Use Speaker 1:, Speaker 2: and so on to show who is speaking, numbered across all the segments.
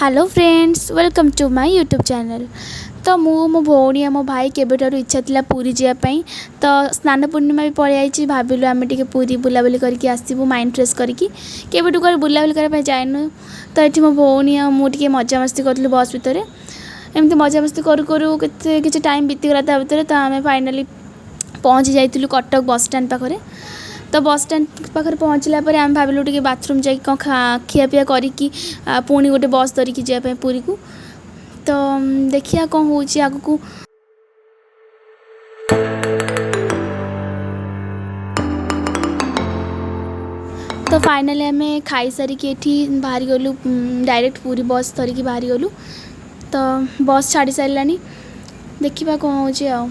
Speaker 1: Hello friends welcome to my YouTube channel. तो मो भौणी मो भाई केबेठार इच्छा थिला पूरी जावाई। तो स्नान पूर्णिमा भी पड़े आई भाविलु आम टे पूरी बुलाबुली करके आसबू माइंड फ्रेश करके केबेठू कर बुलाबुली करने जाइनु। तो ये मो भौणी मुझे मजा मस्ती करूँ बस भितर एमती मजा मस्ती करूँ करूँ किसी टाइम बीतीगला ता भितर। तो आम फाइनाली पहुँची जाइलु कटक बस स्टैंड पाखे। तो बस स्टैंड पाखे पहुँचला आम भाविलु टे बाथरूम जा खियापिया करी पुणी गोटे बस धरिकी जावाई पूरी को। तो देखिया कौन हो आगू। तो फाइनाली आम खाई सारिकी एठी बाहरी गलु डायरेक्ट पूरी बस धरिकी बाहरी गलु। तो बस छाड़ी सारानी देखिबा कौन हो।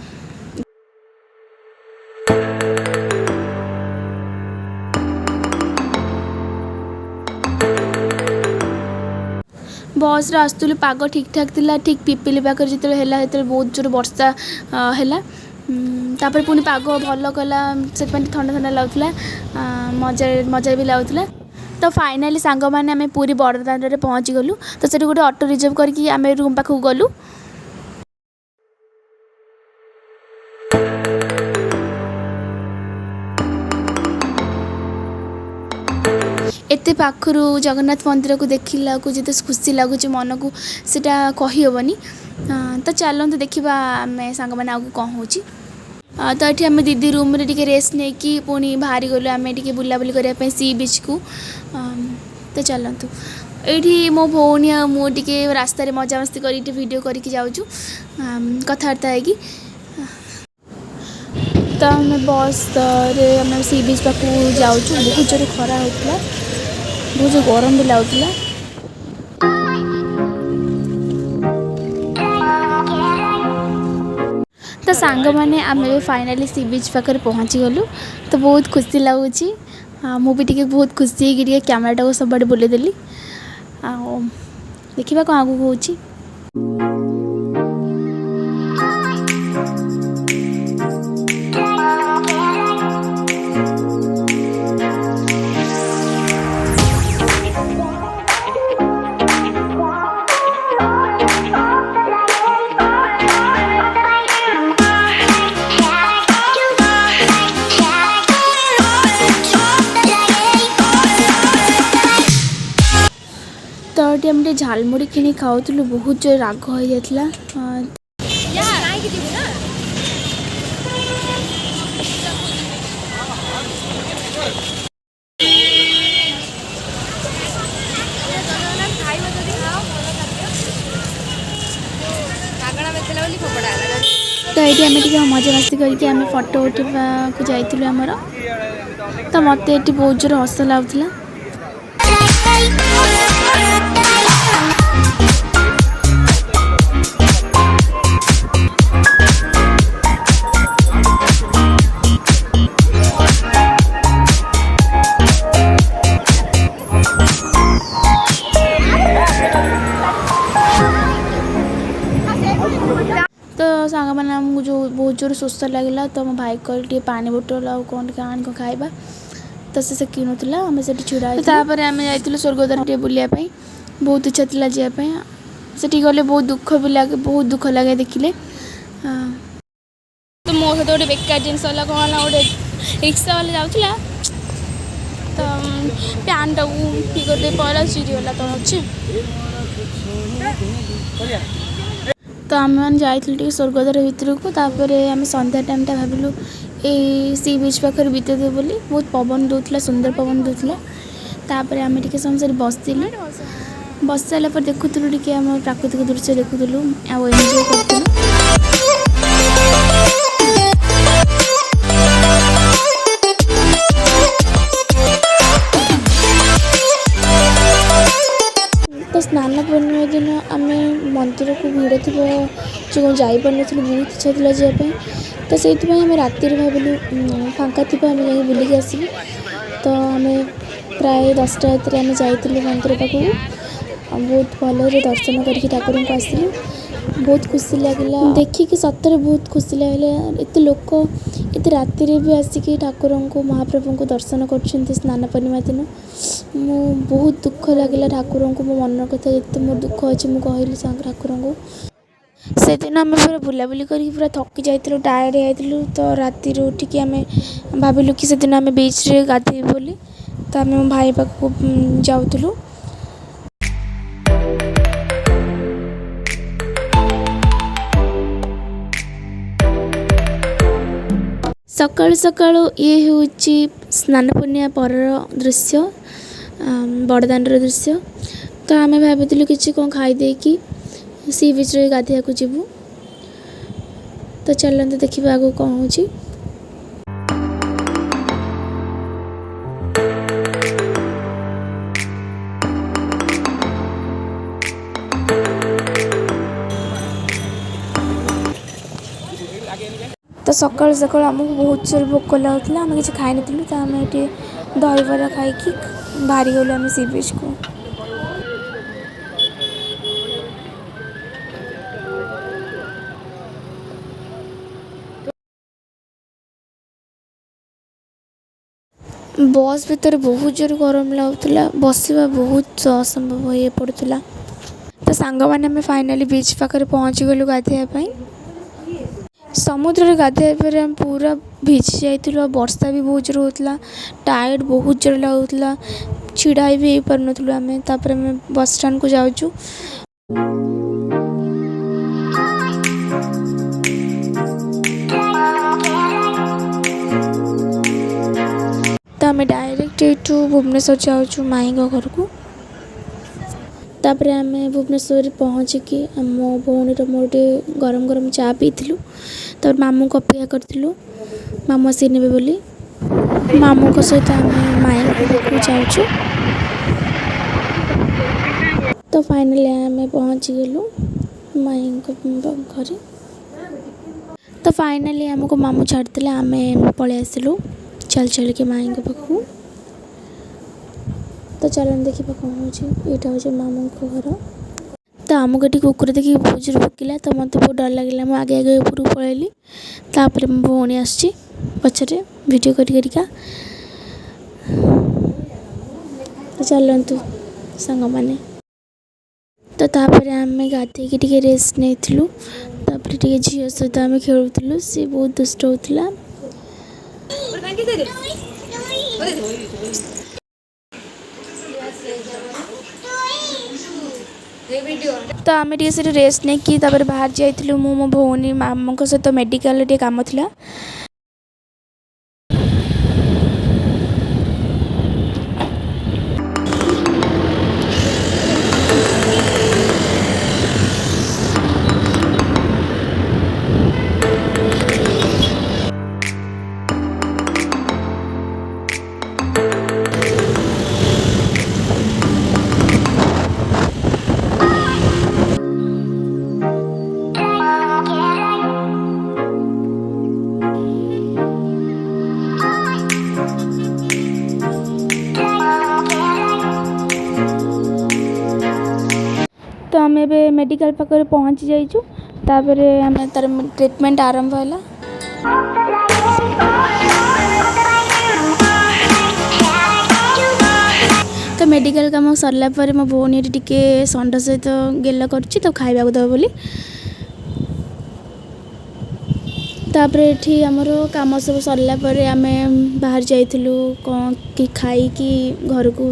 Speaker 1: बस आसुलु पाग ठीक ठाक थिला। ठीक पिपिली पाखर जो बहुत जोर वर्षा है तापर पुणी पाग भल कला से ठंडा ठंडा लगुला मजा मजा भी लगुला। तो फाइनाली सांग मैंने आम पूरी बड़दान में पहुँची गलु। तो से गोटे ऑटो रिजर्व करके आम रूम पाखक गलु। एते पाखरु जगन्नाथ मंदिर को देखला को जिते खुशी लगुच मन को सेटा कहीहबनी। तो चलते देखा आम सांग मैंने आगे कौन हो। तो ये आम दीदी रूम रे टिके रेस्ट नहीं कि पुणी बाहरी गलु आम टे बुलाबुली करने सी बीच को। तो चलतु ये मो भौणी मुझे रास्तार मजा मस्ती कर वीडियो करके जाऊँ कथबार्ता है। तो आम बस आम सी बीच पाक जाऊँ। बहुत जोर खरा होता बहुत जो गरम भी लगुला। तो सांग मैंने आम फाइनाली सी बीच पाखे पहुँची गलु। तो बहुत खुशी लगुच मुझे बहुत खुशी है कैमेराटा को सब बुलेदेली। देखा कौन आगू हो। तो ये आम झालमुड़ी किणी खाऊलु बहुत जो राग हो जाता। तो ये आम टे मजा मस्ती करके आम फोटो उठा को जाइलु आमर। तो मत ये बहुत जोर हस लगुला। तो सांग मैंने आमको जो बहुत जोर सुस्थ लगे तो मो भाई कह पानी बोतल आ कौन आन को खाइबा। तो से किणुला आम से छुड़ा तापर आम जाइलु स्वर्गद्वार टे बुलायापी। बहुत इच्छा था जावाई से गले बहुत दुख भी लगे बहुत दुख लगे देखिले। तो मो सहित गोटे बेकार जिनस कौन गोटे रिक्शा वाले जाऊला तो पैंट टाक ठीक करते पड़ा चिरीगला तो अच्छे। तो आम मैंने जाइलु स्वर्गद्वार भितर को। तापर आम संध्या टाइमटा भाविलु ए सी बीच पाखे बीतेदे बोली। बहुत पवन दूसरा सुंदर पवन दूसरा। तापर आम टे समय बसलु बस सारा पर देखुलु टे आम प्राकृतिक दृश्य देखुलु आ एंजॉय करथुलु। तो स्नान पूर्णिमा दिन आम मंदिर को भिड़ थी जो जापर बहुत इच्छा था जावाई। तो से आम राति भाविलु फाँका थी आम जा बुलिक आसबू। तो आम प्राय 10टा रात आम जाइलु मंदिर पाखक बहुत भल दर्शन करके ठाकुर को आसिलु। बहुत खुशी लगे देखिए सतरे बहुत खुशी लगे एत लोक एत राति भी आसिक ठाकुर को महाप्रभु को दर्शन कर स्नान पूर्णिमा दिन। मु बहुत दुख लगे ठाकुर को मो मन कथा ये मोर दुख अच्छे मुझे कहली ठाकुर को से दिन आम पूरा बुलाबुली कर पूरा थकी जाइलु टायर्ड जाइलु तो राति उठिकी आम भाविलु कि से दिन आम बीच रे गाधे बोली तो आम मो भाई पाखक जाऊलु। सकाळु सकाळु ये हूँ स्नान पूर्णिमा पर दृश्य बड़दाण्डर दृश्य। तो आम भाई कि कौन खाईदे कि सी बीच रे गाधिया को जीवु। तो चलते देखा आगो कौन हो। तो सकाल सकाल आमको बहुत जोर भोक लगुला आम कि खाई नु तो आम ये दहीबरा खाई बाहरी गलु आम सी बीच को। बस भीतर बहुत जोर गरम लगुला बसवा बहुत असंभव हो पड़ूला। तो सांग मैंने फाइनाली बीच पाखे पहुँची गलु गाधेवाई। समुद्र गाधे पर हम पूरा भिजी जाइलु वर्षा भी बहुत जोर होता टायर्ड बहुत जोर लगुला छिड़ा भी हो पार नुँ आम तापर आम बस स्टैंड को जाऊँ। तो आम डायरेक्ट यू भुवनेश्वर जाऊँ माई घर को। तापर आम भुवनेश्वर पहुँचिकी मो भौणी मोर गरम गरम चा पीलु। तब मामू को अपेक्षा करूँ मामू आसी ने बोली मामू को सहित आम माई को जाऊँ। तो फाइनली आम पहुँची गलु माई घर। तो फाइनली आमको मामू छाड़ते आम पलि आसलु चल चल के माई पाखु। तो चलन देखा कौन हो। यहाँ हूँ मामू को घर। तो आमको ये कुकुर देखिए बहुत जोर भोकिला तो मत बहुत डर लगे मुझे आगे आगे ऊपर पलैली। तापर मो भौणी आसी पछरे वीडियो करिका। तो चलतु सांग मैंने। तो तापर आम गाधे टे रेस्ट नहीं तापर टे झील सहित आम खेलुलु सी बहुत दुष्ट होता। तो आम टे से रेस्ट नहीं कि बाहर जाइलु मो भौणी मामू सहित मेडिकल टे काम थिला। तो आम ए मेडिकल पाखे पहुँची जाइचु। तापर आम तार ट्रीटमेंट आरंभ है। तो मेडिकल काम सरला पर मो भौणी टिके षंड सहित गेल कर खाइबा दब बोली। तापर ये आमर काम सब सरला पर आम बाहर जाइलु कौन कि खाई कि घर को।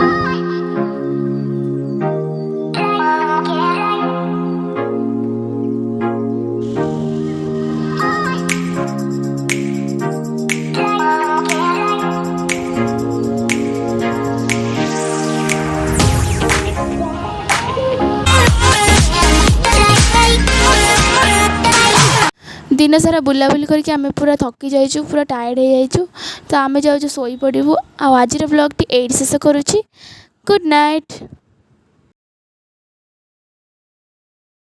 Speaker 1: दिन सारा बुलाबुली करके आम पूरा थकी जाइचु पूरा टायर्ड हो जाइचु। तो आम जाऊँ शोई पड़ू। आज ब्लॉग टी एट शेष करुँची। Good night.